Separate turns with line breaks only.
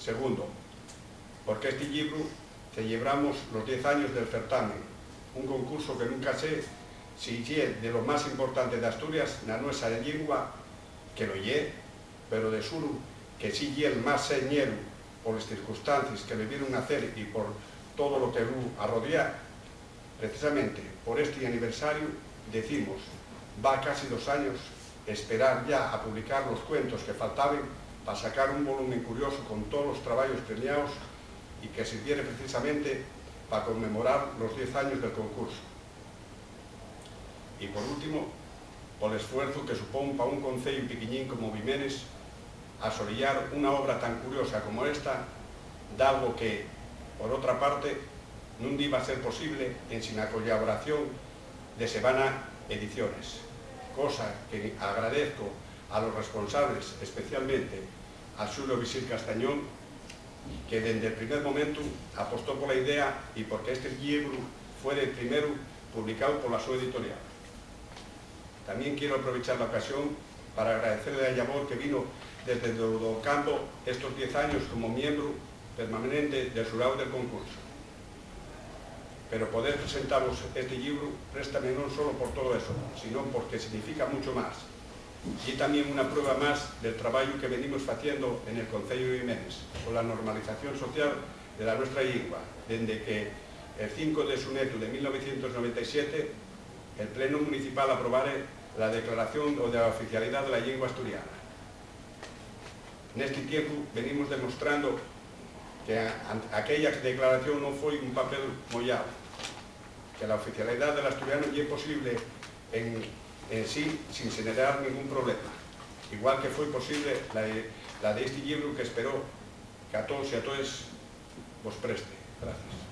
Segundo, porque este libro celebramos los 10 años del certamen, un concurso que nunca sé si é de lo más importante de Asturias na nuestra lengua, que lo é, pero de suro que si é el más señero por las circunstancias que le vieron nacer y por todo lo que lo arrodea. Precisamente por este aniversario decimos, va casi 2 años, esperar ya a publicar los cuentos que faltaban para sacar un volumen curioso con todos los trabajos premiados y que sirviera precisamente para conmemorar los 10 años del concurso. Y por último, por el esfuerzo que supón para un concello pequeñín como Vimenes asolillar una obra tan curiosa como esta, de algo que, por otra parte, non iba a ser posible en sin la colaboración de Sebana Ediciones, cosa que agradezco a los responsables, especialmente a Xulio Visil Castañón, que desde el primer momento apostó por la idea y porque este libro fuera el primero publicado por la su editorial. También quiero aprovechar la ocasión para agradecerle a Yamor que vino desde el campo estos 10 años como miembro permanente del jurado del concurso. Pero poder presentaros este libro préstame no solo por todo eso, sino porque significa mucho más. Y también una prueba más del trabajo que venimos haciendo en el Concello de Vimenes, con la normalización social de la nuestra lengua, desde que el 5 de Suneto de 1997 el Pleno Municipal aprobara la declaración de la oficialidad de la lengua asturiana. En este tiempo venimos demostrando que aquella declaración no fue un papel mollado, que la oficialidad del asturiano es posible en sí sin generar ningún problema, igual que fue posible la de este libro que espero que a todos y a todas vos preste. Gracias.